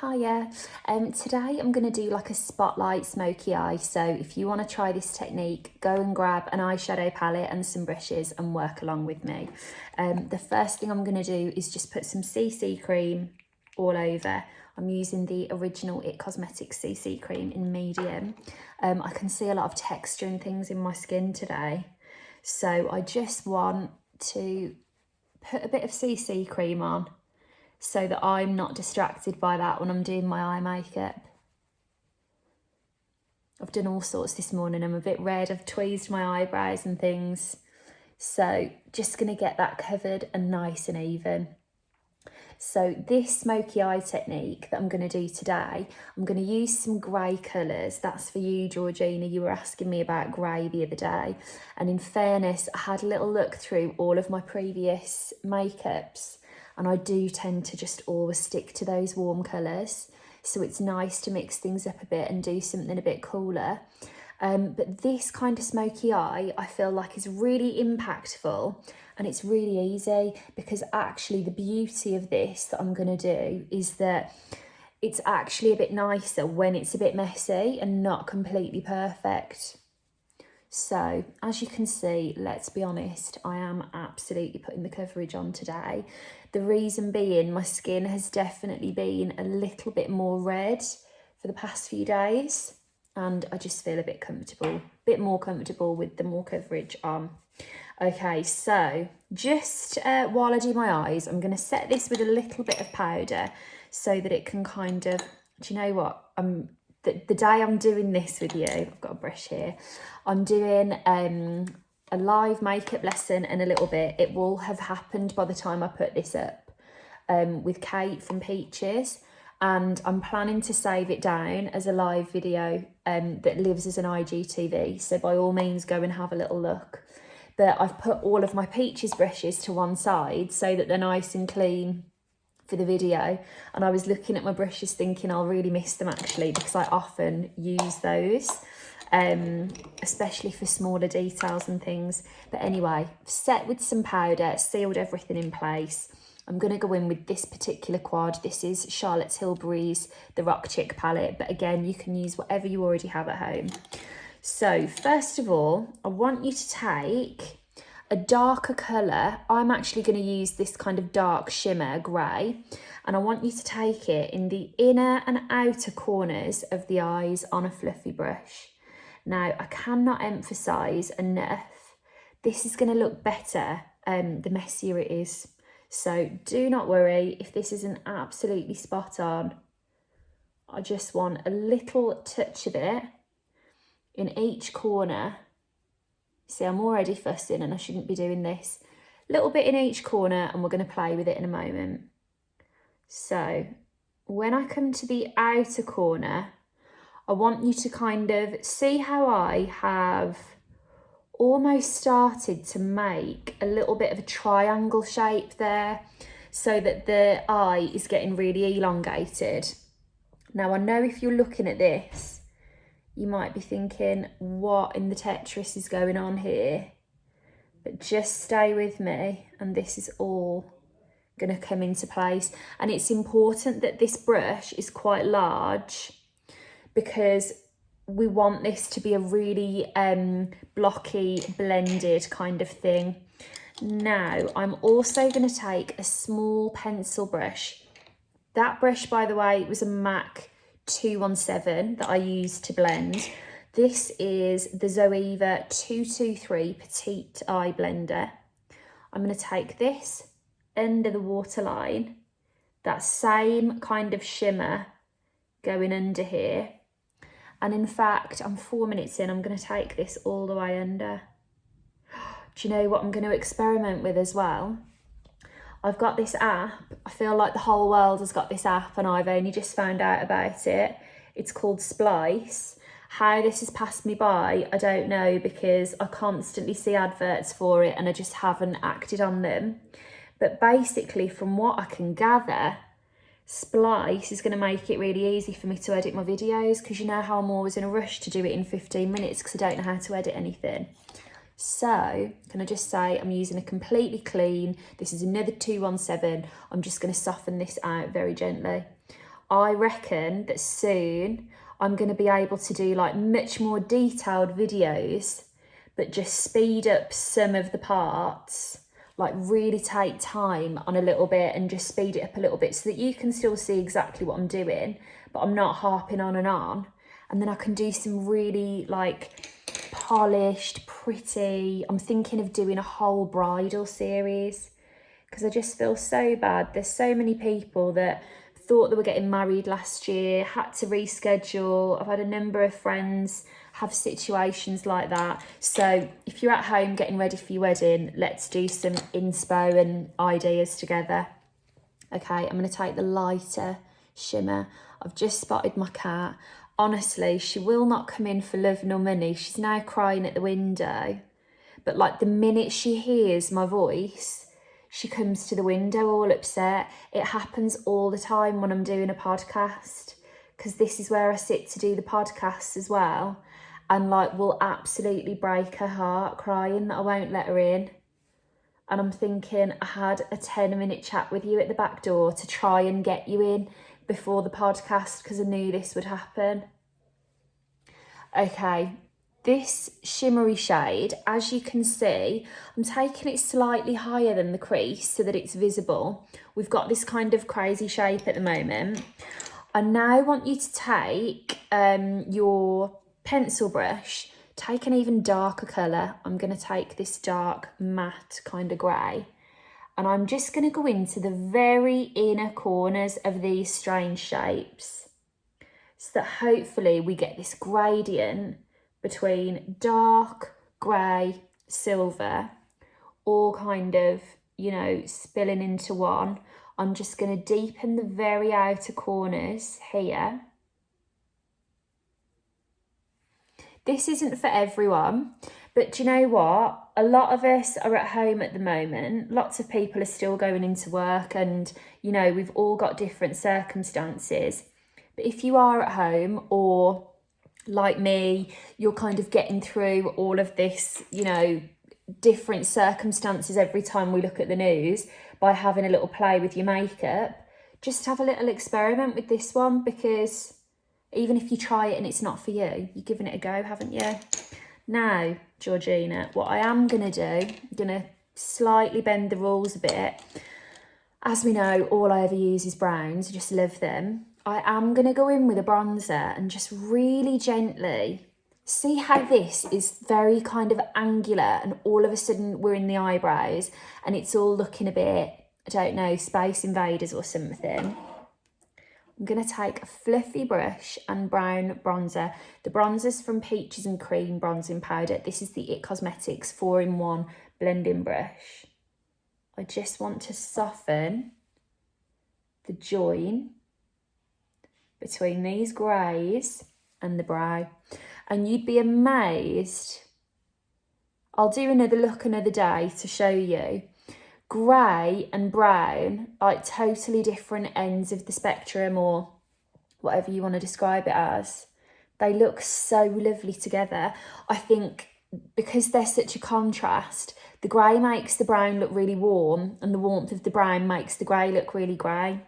Hiya. Today I'm going to do like a spotlight smoky eye. So if you want to try this technique, go and grab an eyeshadow palette and some brushes and work along with me. The first thing I'm going to do is just put some CC cream all over. I'm using the original It Cosmetics CC cream in medium. I can see a lot of texture and things in my skin today. So I just want to put a bit of CC cream on, so that I'm not distracted by that when I'm doing my eye makeup. I've done all sorts this morning. I'm a bit red. I've tweezed my eyebrows and things. So just going to get that covered and nice and even. So this smoky eye technique that I'm going to do today, I'm going to use some grey colours. That's for you, Georgina. You were asking me about grey the other day. And in fairness, I had a little look through all of my previous makeups, and I do tend to just always stick to those warm colours. So it's nice to mix things up a bit and do something a bit cooler. But this kind of smoky eye, I feel like is really impactful, and it's really easy, because actually the beauty of this that I'm going to do is that it's actually a bit nicer when it's a bit messy and not completely perfect. So as you can see, let's be honest, I am absolutely putting the coverage on today. The reason being, my skin has definitely been a little bit more red for the past few days, and I just feel a bit more comfortable with the more coverage on. Okay, so just while I do my eyes, I'm going to set this with a little bit of powder so that it can kind of, do you know what? The day I'm doing this with you, I've got a brush here, I'm doing a live makeup lesson in a little bit. It will have happened by the time I put this up with Kate from Peaches, and I'm planning to save it down as a live video that lives as an IGTV. So by all means, go and have a little look. But I've put all of my Peaches brushes to one side so that they're nice and clean for the video, and I was looking at my brushes thinking I'll really miss them actually, because I often use those especially for smaller details and things. But anyway, set with some powder, sealed everything in place. I'm going to go in with this particular quad. This is Charlotte Tilbury's The Rock Chick palette, but again, you can use whatever you already have at home. So first of all, I want you to take a darker colour. I'm actually going to use this kind of dark shimmer grey, and I want you to take it in the inner and outer corners of the eyes on a fluffy brush. Now, I cannot emphasise enough, this is going to look better the messier it is. So do not worry if this isn't absolutely spot on. I just want a little touch of it in each corner. See, I'm already fussing and I shouldn't be doing this. A little bit in each corner, and we're going to play with it in a moment. So when I come to the outer corner, I want you to kind of see how I have almost started to make a little bit of a triangle shape there, so that the eye is getting really elongated. Now, I know if you're looking at this, you might be thinking, what in the Tetris is going on here? But just stay with me, and this is all going to come into place. And it's important that this brush is quite large, because we want this to be a really blocky, blended kind of thing. Now, I'm also going to take a small pencil brush. That brush, by the way, was a MAC 217 that I used to blend. This is the Zoeva 223 Petite Eye Blender. I'm going to take this under the waterline, that same kind of shimmer going under here. And in fact, I'm 4 minutes in, I'm going to take this all the way under. Do you know what I'm going to experiment with as well? I've got this app. I feel like the whole world has got this app and I've only just found out about it. It's called Splice. How this has passed me by, I don't know, because I constantly see adverts for it and I just haven't acted on them. But basically, from what I can gather, Splice is going to make it really easy for me to edit my videos, because you know how I'm always in a rush to do it in 15 minutes because I don't know how to edit anything. So can I just say I'm using a completely clean, this is another 217. I'm just going to soften this out very gently. I reckon that soon I'm going to be able to do like much more detailed videos, but just speed up some of the parts, like really take time on a little bit and just speed it up a little bit so that you can still see exactly what I'm doing, but I'm not harping on. And then I can do some really like polished, pretty. I'm thinking of doing a whole bridal series because I just feel so bad. There's so many people that thought they were getting married last year, had to reschedule. I've had a number of friends have situations like that. So if you're at home getting ready for your wedding, let's do some inspo and ideas together. Okay, I'm going to take the lighter shimmer. I've just spotted my cat. Honestly, she will not come in for love nor money. She's now crying at the window. But like the minute she hears my voice, she comes to the window all upset. It happens all the time when I'm doing a podcast, because this is where I sit to do the podcast as well. And like will absolutely break her heart crying that I won't let her in. And I'm thinking, I had a 10-minute chat with you at the back door to try and get you in before the podcast because I knew this would happen. Okay, this shimmery shade, as you can see, I'm taking it slightly higher than the crease so that it's visible. We've got this kind of crazy shape at the moment. I now want you to take your pencil brush, take an even darker colour. I'm going to take this dark matte kind of grey, and I'm just going to go into the very inner corners of these strange shapes so that hopefully we get this gradient between dark, grey, silver, all kind of, you know, spilling into one. I'm just going to deepen the very outer corners here. This isn't for everyone, but do you know what? A lot of us are at home at the moment. Lots of people are still going into work and, you know, we've all got different circumstances. But if you are at home, or like me, you're kind of getting through all of this, you know, different circumstances every time we look at the news by having a little play with your makeup, just have a little experiment with this one, because even if you try it and it's not for you, you're giving it a go, haven't you? Now, Georgina, what I am going to do, I'm going to slightly bend the rules a bit. As we know, all I ever use is browns. I just love them. I am going to go in with a bronzer and just really gently see how this is very kind of angular, and all of a sudden we're in the eyebrows and it's all looking a bit, I don't know, Space Invaders or something. I'm going to take a fluffy brush and brown bronzer. The bronzer's from Peaches and Cream Bronzing Powder. This is the It Cosmetics 4-in-1 blending brush. I just want to soften the join between these greys and the brow. And you'd be amazed. I'll do another look another day to show you. Grey and brown, like totally different ends of the spectrum, or whatever you want to describe it as. They look so lovely together. I think because they're such a contrast, the grey makes the brown look really warm and the warmth of the brown makes the grey look really grey.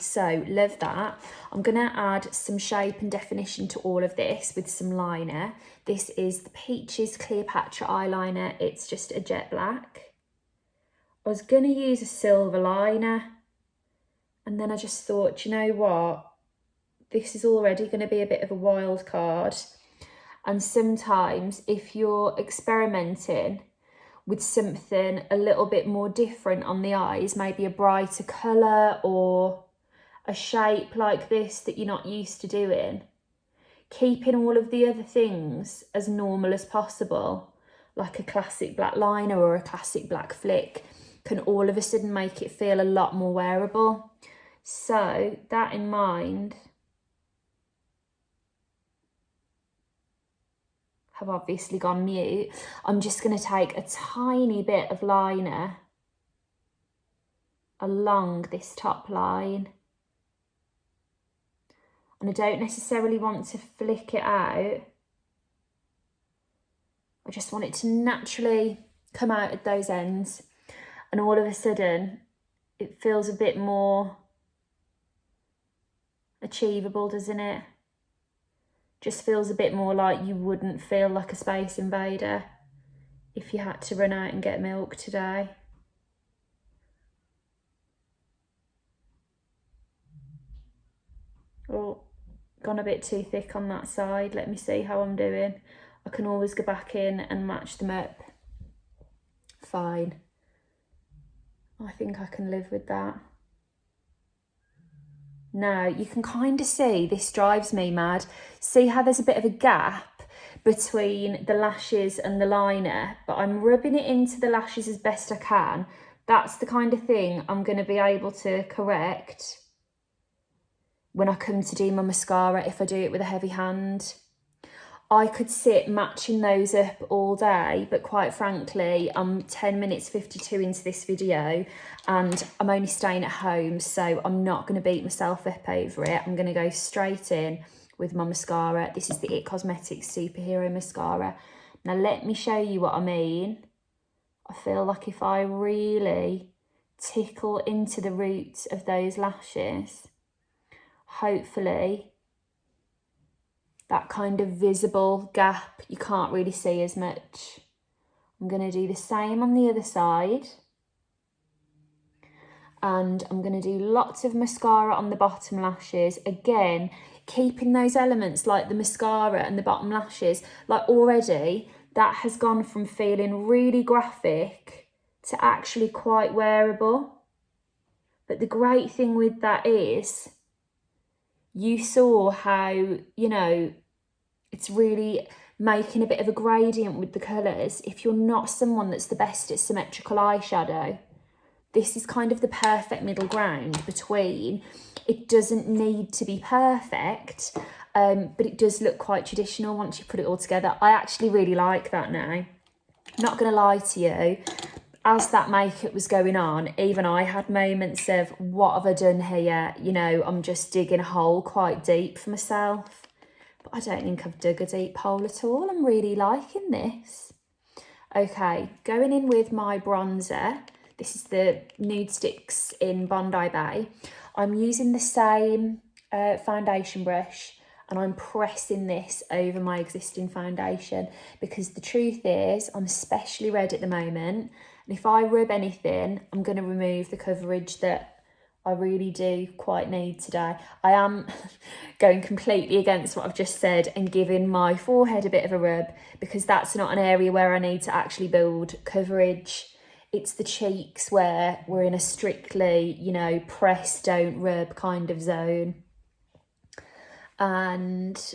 So love that. I'm going to add some shape and definition to all of this with some liner. This is the Peaches Cleopatra eyeliner. It's just a jet black. I was going to use a silver liner, and then I just thought, you know what? This is already going to be a bit of a wild card. And sometimes if you're experimenting with something a little bit more different on the eyes, maybe a brighter colour or a shape like this that you're not used to doing, keeping all of the other things as normal as possible, like a classic black liner or a classic black flick, can all of a sudden make it feel a lot more wearable. So that in mind, have obviously gone mute. I'm just going to take a tiny bit of liner along this top line. And I don't necessarily want to flick it out. I just want it to naturally come out at those ends. And all of a sudden, it feels a bit more achievable, doesn't it? Just feels a bit more like you wouldn't feel like a space invader if you had to run out and get milk today. Oh, gone a bit too thick on that side. Let me see how I'm doing. I can always go back in and match them up. Fine. I think I can live with that. Now, you can kind of see, this drives me mad. See how there's a bit of a gap between the lashes and the liner, but I'm rubbing it into the lashes as best I can. That's the kind of thing I'm going to be able to correct when I come to do my mascara if I do it with a heavy hand. I could sit matching those up all day, but quite frankly, I'm 10 minutes 52 into this video and I'm only staying at home, so I'm not going to beat myself up over it. I'm going to go straight in with my mascara. This is the It Cosmetics Superhero Mascara. Now let me show you what I mean. I feel like if I really tickle into the roots of those lashes, hopefully that kind of visible gap you can't really see as much. I'm going to do the same on the other side. And I'm going to do lots of mascara on the bottom lashes. Again, keeping those elements like the mascara and the bottom lashes, like already that has gone from feeling really graphic to actually quite wearable. But the great thing with that is, you saw how, you know, it's really making a bit of a gradient with the colours. If you're not someone that's the best at symmetrical eyeshadow, this is kind of the perfect middle ground between, it doesn't need to be perfect, but it does look quite traditional once you put it all together. I actually really like that now. Not going to lie to you, as that makeup was going on, even I had moments of, what have I done here? You know, I'm just digging a hole quite deep for myself. But I don't think I've dug a deep hole at all. I'm really liking this. Okay, going in with my bronzer. This is the Nude Sticks in Bondi Bay. I'm using the same foundation brush and I'm pressing this over my existing foundation because the truth is I'm especially red at the moment. And if I rub anything, I'm going to remove the coverage that I really do quite need today. I am going completely against what I've just said and giving my forehead a bit of a rub because that's not an area where I need to actually build coverage. It's the cheeks where we're in a strictly, you know, press, don't rub kind of zone. And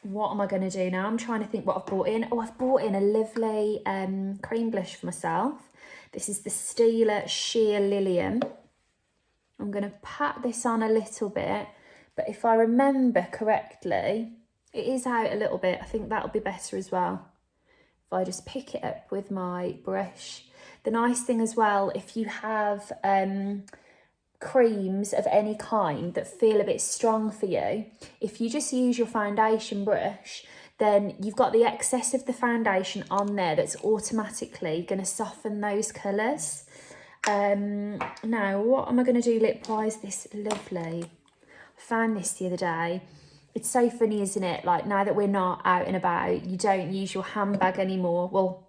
what am I going to do now? I'm trying to think what I've brought in. Oh, I've brought in a lovely cream blush for myself. This is the Stila Sheer Lilium. I'm going to pat this on a little bit, but if I remember correctly, it is out a little bit. I think that'll be better as well if I just pick it up with my brush. The nice thing as well, if you have creams of any kind that feel a bit strong for you, if you just use your foundation brush, then you've got the excess of the foundation on there that's automatically going to soften those colours. Now, what am I going to do lip-wise? This lovely, I found this the other day. It's so funny, isn't it? Like, now that we're not out and about, you don't use your handbag anymore. Well,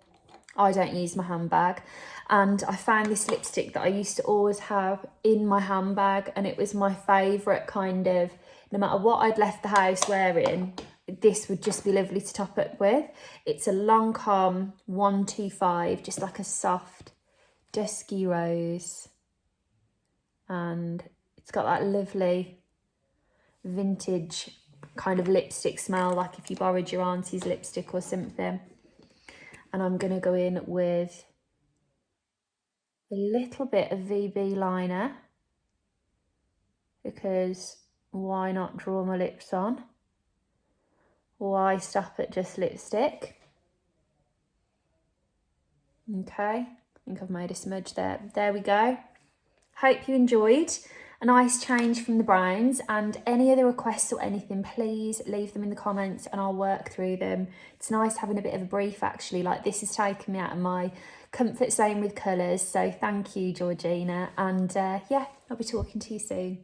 I don't use my handbag. And I found this lipstick that I used to always have in my handbag, and it was my favourite kind of, no matter what I'd left the house wearing, this would just be lovely to top up with. It's a Lancome 125, just like a soft dusky rose, and it's got that lovely vintage kind of lipstick smell, like if you borrowed your auntie's lipstick or something. And I'm going to go in with a little bit of VB liner because why not draw my lips on? Why stop at just lipstick? Okay, I think I've made a smudge there. There we go. Hope you enjoyed. A nice change from the browns, and any other requests or anything, please leave them in the comments and I'll work through them. It's nice having a bit of a brief actually, like this has taken me out of my comfort zone with colours, so thank you Georgina, and yeah, I'll be talking to you soon.